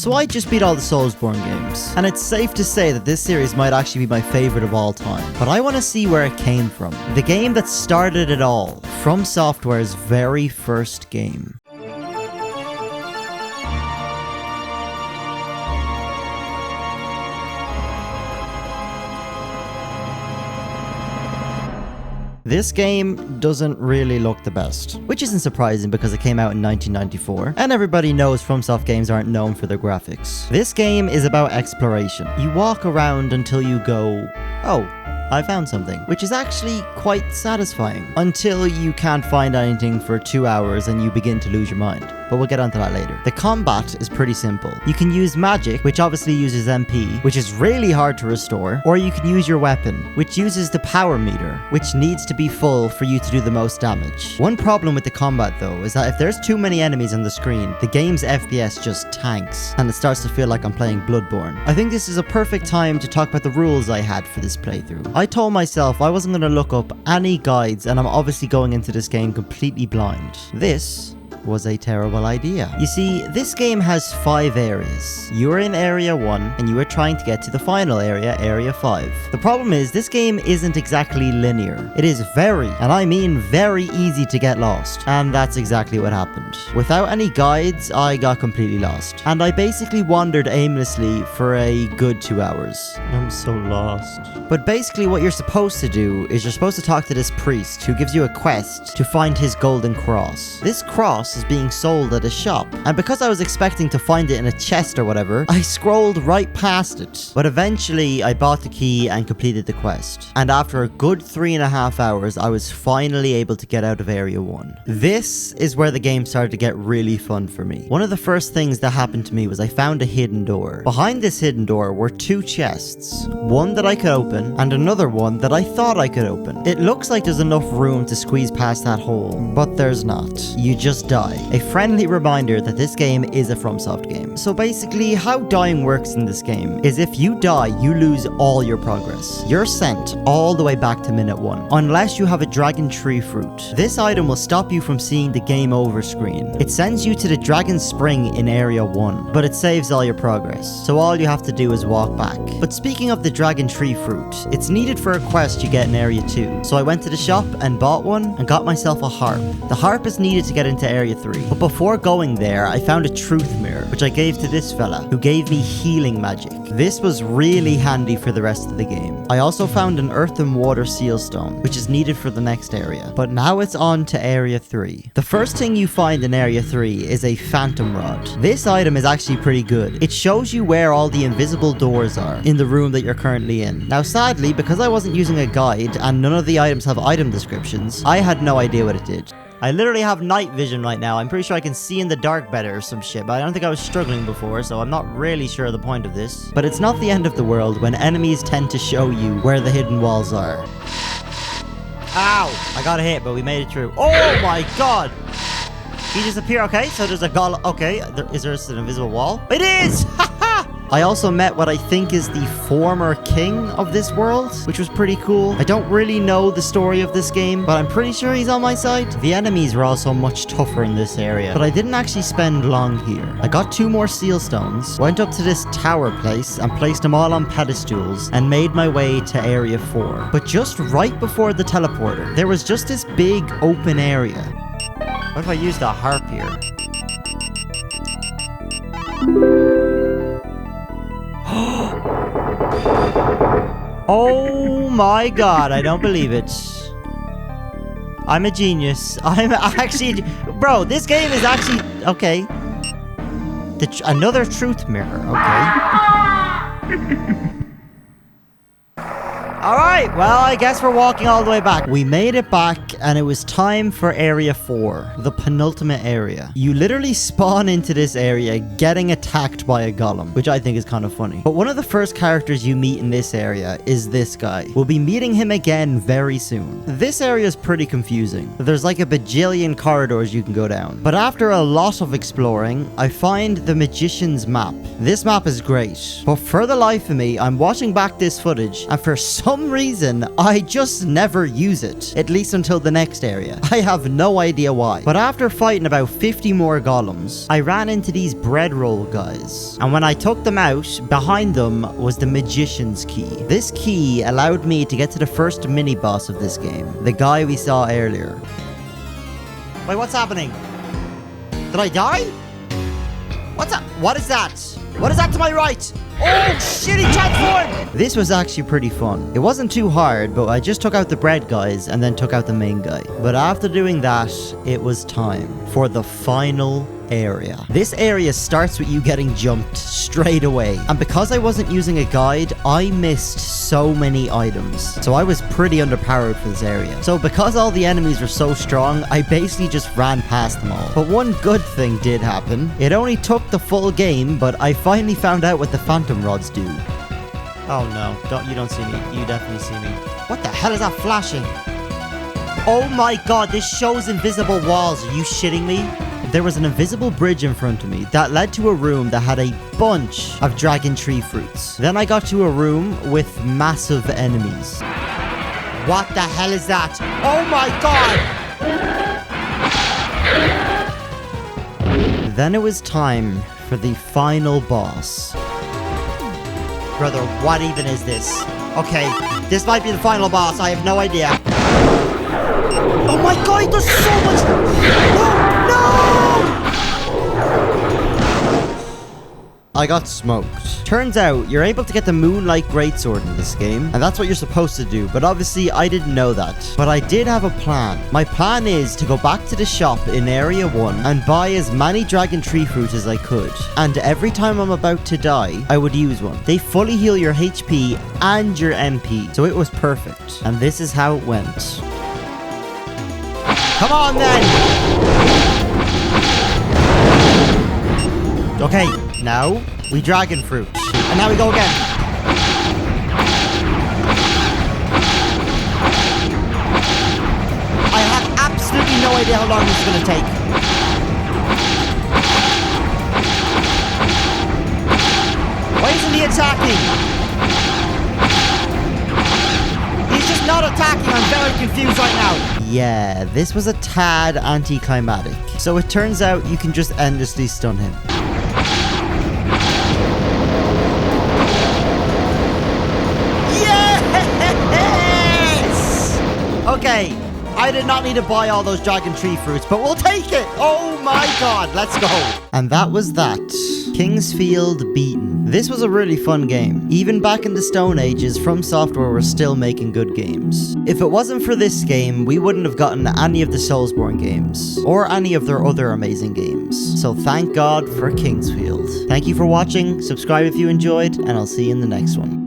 So I just beat all the Soulsborne games. And it's safe to say that this series might actually be my favorite of all time. But I want to see where it came from. The game that started it all. FromSoftware's very first game. This game doesn't really look the best, which isn't surprising because it came out in 1994, and everybody knows FromSoft games aren't known for their graphics. This game is about exploration. You walk around until you go, oh, I found something, which is actually quite satisfying, until you can't find anything for 2 hours and you begin to lose your mind. But we'll get onto that later. The combat is pretty simple. You can use magic, which obviously uses MP, which is really hard to restore, or you can use your weapon, which uses the power meter, which needs to be full for you to do the most damage. One problem with the combat though is that if there's too many enemies on the screen, the game's FPS just tanks, and it starts to feel like I'm playing Bloodborne. I think this is a perfect time to talk about the rules I had for this playthrough. I told myself I wasn't going to look up any guides, and I'm obviously going into this game completely blind. This was a terrible idea. You see, this game has 5 areas. You're in area 1 and you are trying to get to the final area, area 5. The problem is this game isn't exactly linear. It is very, and I mean very easy to get lost. And that's exactly what happened. Without any guides, I got completely lost. And I basically wandered aimlessly for a good 2 hours. I'm so lost. But basically what you're supposed to do is you're supposed to talk to this priest who gives you a quest to find his golden cross. This cross is being sold at a shop, and because I was expecting to find it in a chest or whatever, I scrolled right past it. But eventually I bought the key and completed the quest, and after a good 3.5 hours I was finally able to get out of area 1. This is where the game started to get really fun for me. One of the first things that happened to me was I found a hidden door. Behind this hidden door were 2 chests, one that I could open and another one that I thought I could open. It looks like there's enough room to squeeze past that hole, but there's not. You just die. A friendly reminder that this game is a FromSoft game. So basically, how dying works in this game is if you die, you lose all your progress. You're sent all the way back to minute 1, unless you have a dragon tree fruit. This item will stop you from seeing the game over screen. It sends you to the dragon spring in area 1, but it saves all your progress. So all you have to do is walk back. But speaking of the dragon tree fruit, it's needed for a quest you get in area 2. So I went to the shop and bought one and got myself a harp. The harp is needed to get into area 3. But before going there, I found a truth mirror, which I gave to this fella, who gave me healing magic. This was really handy for the rest of the game. I also found an earth and water seal stone, which is needed for the next area. But now it's on to area 3. The first thing you find in area 3 is a phantom rod. This item is actually pretty good. It shows you where all the invisible doors are in the room that you're currently in. Now sadly, because I wasn't using a guide and none of the items have item descriptions, I had no idea what it did. I literally have night vision right now. I'm pretty sure I can see in the dark better or some shit, but I don't think I was struggling before, so I'm not really sure the point of this. But it's not the end of the world when enemies tend to show you where the hidden walls are. Ow! I got hit, but we made it through. Oh my god! He disappeared. Okay, so there's a golem. Okay, is there an invisible wall? It is! Ha ha! I also met what I think is the former king of this world, which was pretty cool. I don't really know the story of this game, but I'm pretty sure he's on my side. The enemies were also much tougher in this area, but I didn't actually spend long here. I got 2 more seal stones, went up to this tower place and placed them all on pedestals and made my way to area 4. But just right before the teleporter, there was just this big open area. What if I use the harp here? Oh my god, I don't believe it. I'm a genius. I'm actually... Bro, this game is actually... Okay. Another truth mirror, okay. Alright, well, I guess we're walking all the way back. We made it back, and it was time for area 4, the penultimate area. You literally spawn into this area getting attacked by a golem, which I think is kind of funny. But one of the first characters you meet in this area is this guy. We'll be meeting him again very soon. This area is pretty confusing. There's like a bajillion corridors you can go down. But after a lot of exploring, I find the Magician's Map. This map is great, but for the life of me, I'm watching back this footage, and for some some reason, I just never use it, at least until the next area. I have no idea why. But after fighting about 50 more golems, I ran into these bread roll guys. And when I took them out, behind them was the magician's key. This key allowed me to get to the first mini-boss of this game, the guy we saw earlier. Wait, what's happening? Did I die? What's that? What is that? What is that to my right? Oh, shit, he transformed! This was actually pretty fun. It wasn't too hard, but I just took out the bread guys and then took out the main guy. But after doing that, it was time for the final area. This area starts with you getting jumped straight away. And because I wasn't using a guide, I missed so many items. So I was pretty underpowered for this area. So because all the enemies were so strong, I basically just ran past them all. But one good thing did happen. It only took the full game, but I finally found out what the phantom rods do. Oh no, you don't see me. You definitely see me. What the hell is that flashing? Oh my god, this shows invisible walls. Are you shitting me? There was an invisible bridge in front of me that led to a room that had a bunch of dragon tree fruits. Then I got to a room with massive enemies. What the hell is that? Oh my god! Then it was time for the final boss. Brother, what even is this? Okay, this might be the final boss. I have no idea. Oh my god, there's so much... No! I got smoked. Turns out, you're able to get the Moonlight Greatsword in this game, and that's what you're supposed to do, but obviously I didn't know that. But I did have a plan. My plan is to go back to the shop in Area 1 and buy as many Dragon Tree Fruits as I could. And every time I'm about to die, I would use one. They fully heal your HP and your MP, so it was perfect. And this is how it went. Come on then! Okay, now we dragon fruit. And now we go again. I have absolutely no idea how long this is going to take. Why isn't he attacking? He's just not attacking. I'm very confused right now. Yeah, this was a tad anticlimactic. So it turns out you can just endlessly stun him. Yes! Okay, I did not need to buy all those dragon tree fruits, but we'll take it! Oh my god, let's go! And that was that. Kingsfield beaten. This was a really fun game. Even back in the Stone Ages, From Software were still making good games. If it wasn't for this game, we wouldn't have gotten any of the Soulsborne games, or any of their other amazing games. So thank God for Kingsfield. Thank you for watching, subscribe if you enjoyed, and I'll see you in the next one.